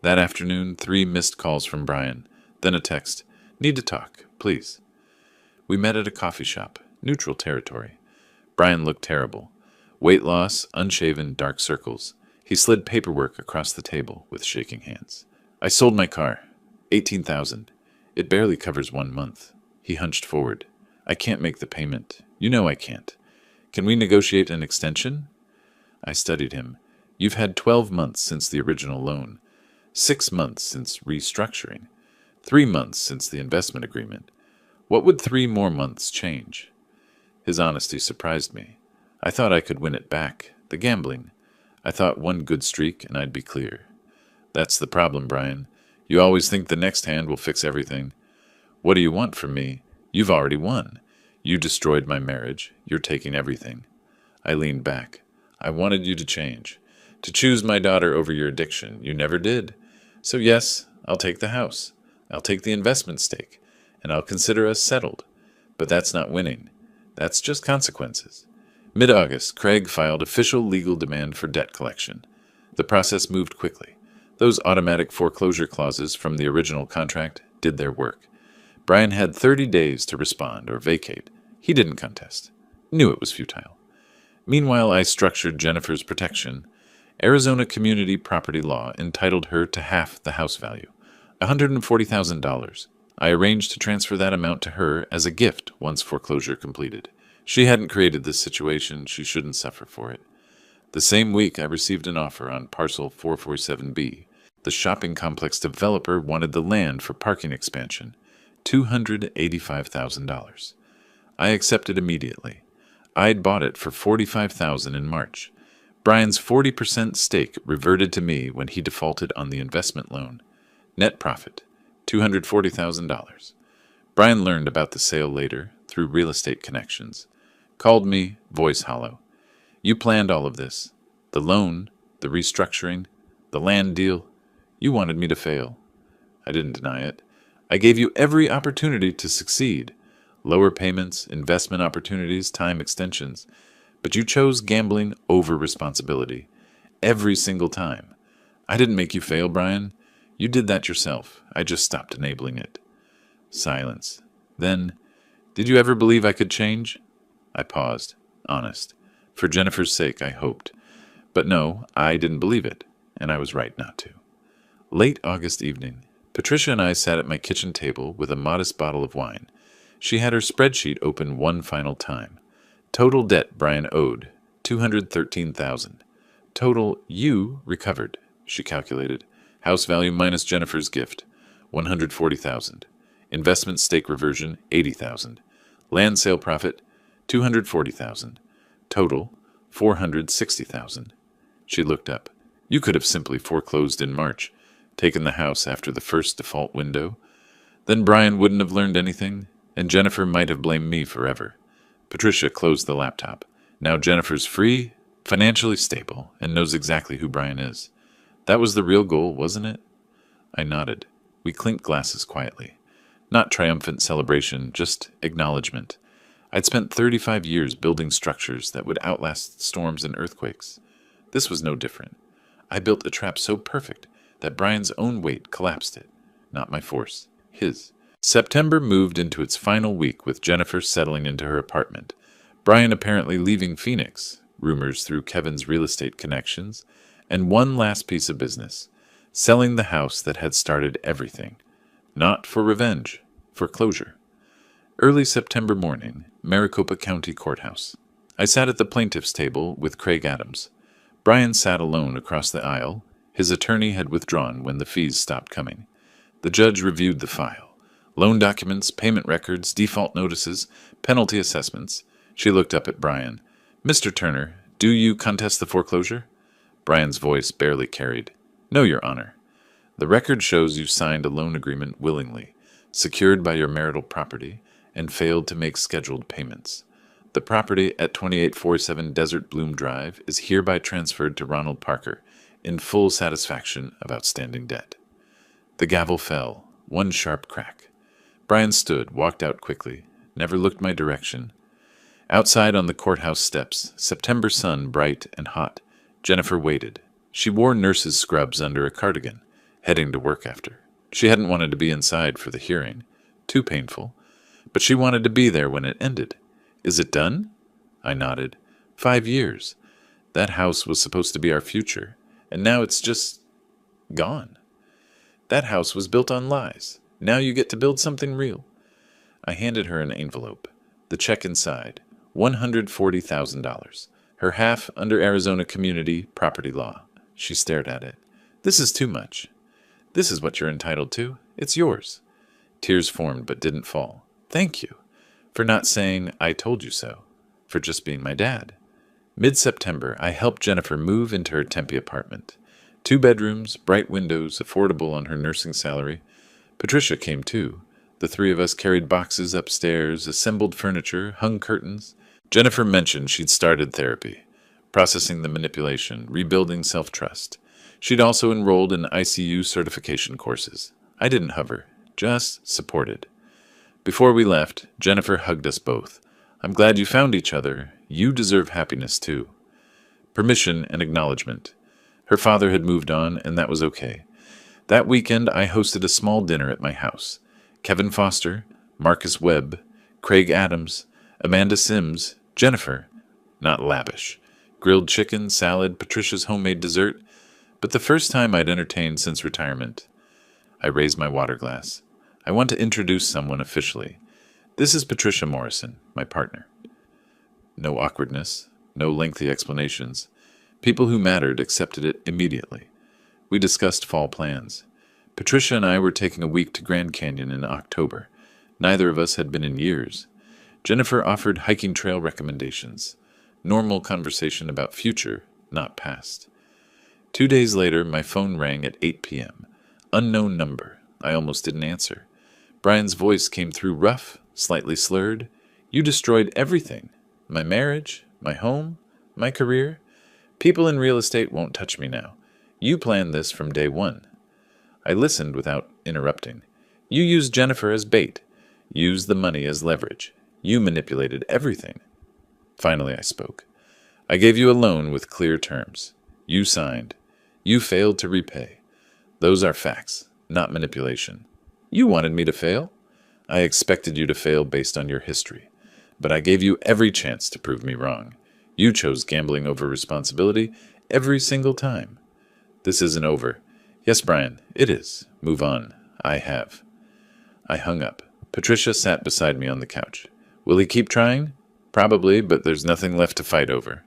That afternoon, 3 missed calls from Brian. Then a text. Need to talk, please. We met at a coffee shop. Neutral territory. Brian looked terrible. Weight loss, unshaven, dark circles. He slid paperwork across the table with shaking hands. I sold my car. $18,000. It barely covers 1 month. He hunched forward. I can't make the payment. You know I can't. Can we negotiate an extension? I studied him. You've had 12 months since the original loan. 6 months since restructuring. 3 months since the investment agreement. What would 3 more months change? His honesty surprised me. I thought I could win it back. The gambling. I thought one good streak and I'd be clear. That's the problem, Brian. You always think the next hand will fix everything. What do you want from me? You've already won. You destroyed my marriage. You're taking everything. I leaned back. I wanted you to change. To choose my daughter over your addiction. You never did. So yes, I'll take the house. I'll take the investment stake. And I'll consider us settled. But that's not winning. That's just consequences. Mid-August, Craig filed official legal demand for debt collection. The process moved quickly. Those automatic foreclosure clauses from the original contract did their work. Brian had 30 days to respond or vacate. He didn't contest. Knew it was futile. Meanwhile, I structured Jennifer's protection. Arizona community property law entitled her to half the house value, $140,000. I arranged to transfer that amount to her as a gift once foreclosure completed. She hadn't created this situation. She shouldn't suffer for it. The same week, I received an offer on parcel 447B. The shopping complex developer wanted the land for parking expansion, $285,000. I accepted immediately. I'd bought it for $45,000 in March. Brian's 40% stake reverted to me when he defaulted on the investment loan. Net profit, $240,000. Brian learned about the sale later through real estate connections. Called me, voice hollow. You planned all of this. The loan, the restructuring, the land deal. You wanted me to fail. I didn't deny it. I gave you every opportunity to succeed. Lower payments, investment opportunities, time extensions. But you chose gambling over responsibility. Every single time. I didn't make you fail, Brian. You did that yourself. I just stopped enabling it. Silence. Then, did you ever believe I could change? I paused, honest. For Jennifer's sake, I hoped. But no, I didn't believe it, and I was right not to. Late August evening, Patricia and I sat at my kitchen table with a modest bottle of wine. She had her spreadsheet open one final time. Total debt Brian owed, $213,000. Total you recovered, she calculated. House value minus Jennifer's gift, $140,000. Investment stake reversion, $80,000. Land sale profit, $240,000. Total, $460,000. She looked up. You could have simply foreclosed in March, taken the house after the first default window. Then Brian wouldn't have learned anything, and Jennifer might have blamed me forever. Patricia closed the laptop. Now Jennifer's free, financially stable, and knows exactly who Brian is. That was the real goal, wasn't it? I nodded. We clinked glasses quietly. Not triumphant celebration, just acknowledgement. I'd spent 35 years building structures that would outlast storms and earthquakes. This was no different. I built a trap so perfect that Brian's own weight collapsed it. Not my force. His. September moved into its final week with Jennifer settling into her apartment. Brian apparently leaving Phoenix, rumors through Kevin's real estate connections, and one last piece of business, selling the house that had started everything. Not for revenge, for closure. Early September morning, Maricopa County Courthouse. I sat at the plaintiff's table with Craig Adams. Brian sat alone across the aisle. His attorney had withdrawn when the fees stopped coming. The judge reviewed the file. Loan documents, payment records, default notices, penalty assessments. She looked up at Brian. Mr. Turner, do you contest the foreclosure? Brian's voice barely carried. No, Your Honor. The record shows you signed a loan agreement willingly, secured by your marital property, and failed to make scheduled payments. The property at 2847 Desert Bloom Drive is hereby transferred to Ronald Parker in full satisfaction of outstanding debt. The gavel fell, one sharp crack. Brian stood, walked out quickly, never looked my direction. Outside on the courthouse steps, September sun bright and hot. Jennifer waited. She wore nurse's scrubs under a cardigan, heading to work after. She hadn't wanted to be inside for the hearing. Too painful. But she wanted to be there when it ended. Is it done? I nodded. 5 years. That house was supposed to be our future, and now it's just gone. That house was built on lies. Now you get to build something real. I handed her an envelope. The check inside. $140,000. Her half under Arizona community property law. She stared at it. This is too much. This is what you're entitled to. It's yours. Tears formed but didn't fall. Thank you. For not saying, I told you so. For just being my dad. Mid-September, I helped Jennifer move into her Tempe apartment. 2 bedrooms, bright windows, affordable on her nursing salary. Patricia came too. The 3 of us carried boxes upstairs, assembled furniture, hung curtains. Jennifer mentioned she'd started therapy, processing the manipulation, rebuilding self-trust. She'd also enrolled in ICU certification courses. I didn't hover, just supported. Before we left, Jennifer hugged us both. I'm glad you found each other. You deserve happiness too. Permission and acknowledgement. Her father had moved on, and that was okay. That weekend, I hosted a small dinner at my house. Kevin Foster, Marcus Webb, Craig Adams, Amanda Sims, Jennifer. Not lavish. Grilled chicken, salad, Patricia's homemade dessert. But the first time I'd entertained since retirement. I raised my water glass. I want to introduce someone officially. This is Patricia Morrison, my partner. No awkwardness, no lengthy explanations. People who mattered accepted it immediately. We discussed fall plans. Patricia and I were taking a week to Grand Canyon in October. Neither of us had been in years. Jennifer offered hiking trail recommendations. Normal conversation about future, not past. 2 days later, my phone rang at 8 p.m. Unknown number. I almost didn't answer. Brian's voice came through rough, slightly slurred. You destroyed everything. My marriage, my home, my career. People in real estate won't touch me now. You planned this from day one. I listened without interrupting. You used Jennifer as bait. Used the money as leverage. You manipulated everything. Finally, I spoke. I gave you a loan with clear terms. You signed. You failed to repay. Those are facts, not manipulation. You wanted me to fail. I expected you to fail based on your history. But I gave you every chance to prove me wrong. You chose gambling over responsibility every single time. This isn't over. Yes, Brian, it is. Move on. I have. I hung up. Patricia sat beside me on the couch. Will he keep trying? Probably, but there's nothing left to fight over.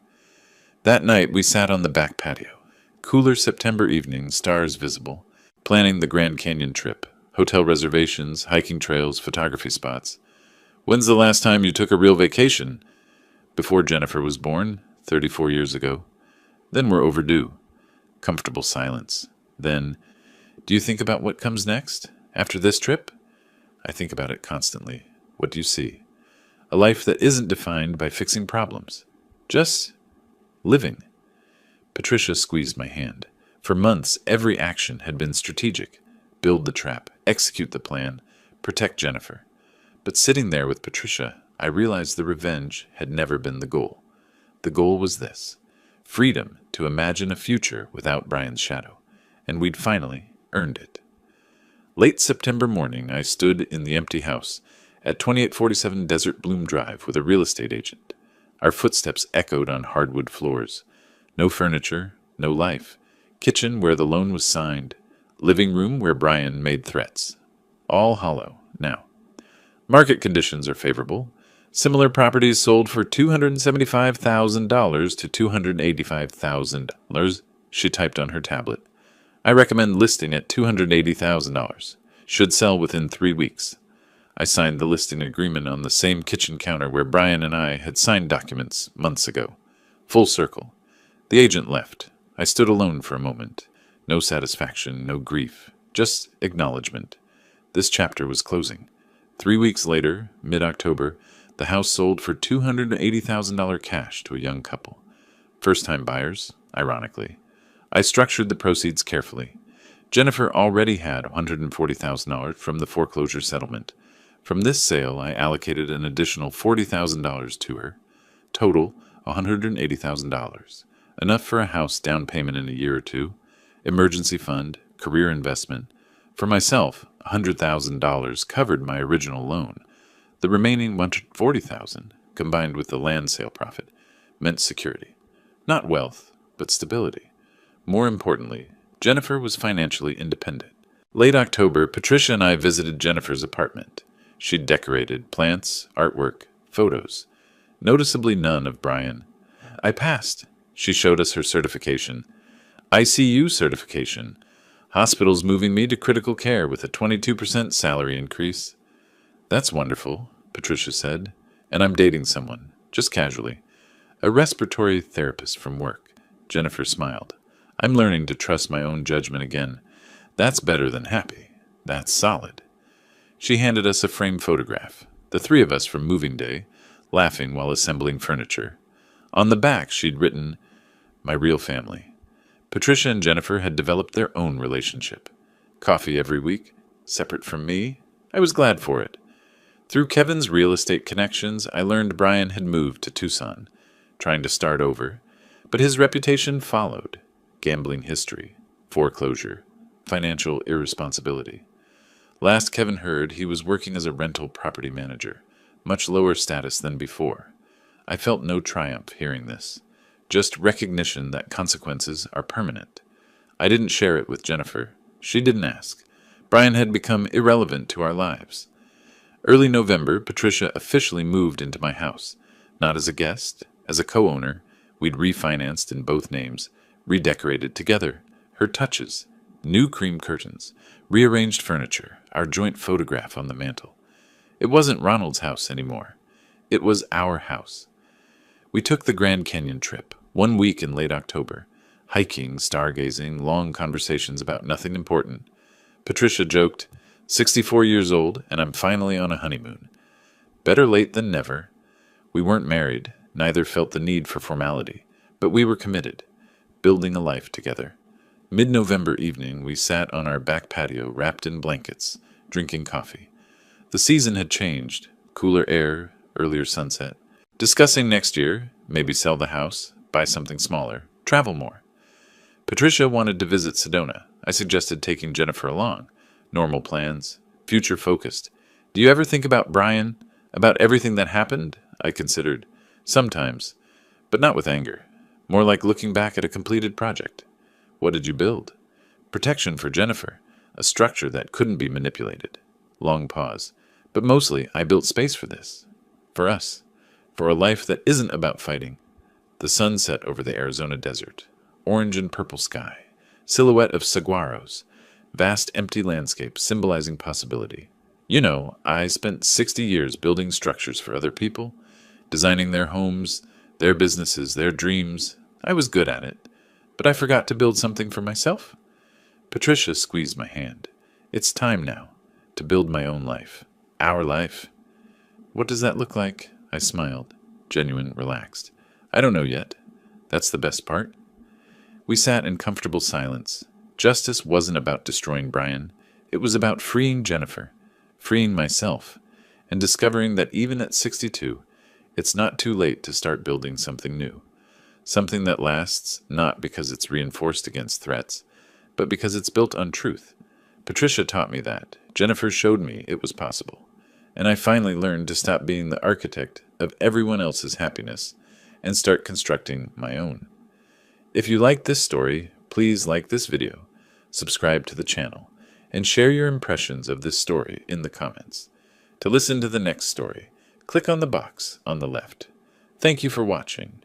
That night, we sat on the back patio. Cooler September evening, stars visible. Planning the Grand Canyon trip. Hotel reservations, hiking trails, photography spots. When's the last time you took a real vacation? Before Jennifer was born, 34 years ago. Then we're overdue. Comfortable silence. Then, do you think about what comes next? After this trip? I think about it constantly. What do you see? A life that isn't defined by fixing problems. Just living. Patricia squeezed my hand. For months, every action had been strategic. Build the trap, execute the plan, protect Jennifer. But sitting there with Patricia, I realized the revenge had never been the goal. The goal was this: freedom to imagine a future without Brian's shadow. And we'd finally earned it. Late September morning, I stood in the empty house at 2847 Desert Bloom Drive with a real estate agent. Our footsteps echoed on hardwood floors. No furniture, no life. Kitchen where the loan was signed. Living room where Brian made threats. All hollow now. Market conditions are favorable. Similar properties sold for $275,000 to $285,000, she typed on her tablet. I recommend listing at $280,000. Should sell within 3 weeks. I signed the listing agreement on the same kitchen counter where Brian and I had signed documents months ago. Full circle. The agent left. I stood alone for a moment. No satisfaction, no grief, just acknowledgement. This chapter was closing. 3 weeks later, mid-October, the house sold for $280,000 cash to a young couple. First-time buyers, ironically. I structured the proceeds carefully. Jennifer already had $140,000 from the foreclosure settlement. From this sale, I allocated an additional $40,000 to her. Total, $180,000. Enough for a house down payment in a year or two. Emergency fund, career investment. For myself, $100,000 covered my original loan. The remaining $140,000, combined with the land sale profit, meant security. Not wealth, but stability. More importantly, Jennifer was financially independent. Late October, Patricia and I visited Jennifer's apartment. She'd decorated plants, artwork, photos. Noticeably none of Brian. I passed. She showed us her certification. ICU certification. Hospital's moving me to critical care with a 22% salary increase. That's wonderful, Patricia said. And I'm dating someone, just casually. A respiratory therapist from work. Jennifer smiled. I'm learning to trust my own judgment again. That's better than happy. That's solid. She handed us a framed photograph, the three of us from moving day, laughing while assembling furniture. On the back, she'd written, "My real family." Patricia and Jennifer had developed their own relationship. Coffee every week, separate from me. I was glad for it. Through Kevin's real estate connections, I learned Brian had moved to Tucson, trying to start over, but his reputation followed. Gambling history, foreclosure, financial irresponsibility. Last Kevin heard, he was working as a rental property manager, much lower status than before. I felt no triumph hearing this, just recognition that consequences are permanent. I didn't share it with Jennifer. She didn't ask. Brian had become irrelevant to our lives. Early November, Patricia officially moved into my house. Not as a guest, as a co-owner. We'd refinanced in both names, redecorated together. Her touches. New cream curtains, rearranged furniture, our joint photograph on the mantel. It wasn't Ronald's house anymore. It was our house. We took the Grand Canyon trip, 1 week in late October. Hiking, stargazing, long conversations about nothing important. Patricia joked, 64 years old, and I'm finally on a honeymoon. Better late than never. We weren't married, neither felt the need for formality, but we were committed, building a life together. Mid-November evening, we sat on our back patio wrapped in blankets, drinking coffee. The season had changed, cooler air, earlier sunset. Discussing next year, maybe sell the house, buy something smaller, travel more. Patricia wanted to visit Sedona. I suggested taking Jennifer along. Normal plans, future-focused. Do you ever think about Brian? About everything that happened? I considered. Sometimes, but not with anger. More like looking back at a completed project. What did you build? Protection for Jennifer, a structure that couldn't be manipulated. Long pause. But mostly, I built space for this. For us. For a life that isn't about fighting. The sun set over the Arizona desert. Orange and purple sky. Silhouette of saguaros. Vast empty landscape symbolizing possibility. You know, I spent 60 years building structures for other people. Designing their homes, their businesses, their dreams. I was good at it. But I forgot to build something for myself. Patricia squeezed my hand. It's time now to build my own life. Our life. What does that look like? I smiled, genuine, relaxed. I don't know yet. That's the best part. We sat in comfortable silence. Justice wasn't about destroying Brian. It was about freeing Jennifer, freeing myself, and discovering that even at 62, it's not too late to start building something new. Something that lasts not because it's reinforced against threats, but because it's built on truth. Patricia taught me that. Jennifer showed me it was possible. And I finally learned to stop being the architect of everyone else's happiness and start constructing my own. If you like this story, please like this video, subscribe to the channel, and share your impressions of this story in the comments. To listen to the next story, click on the box on the left. Thank you for watching.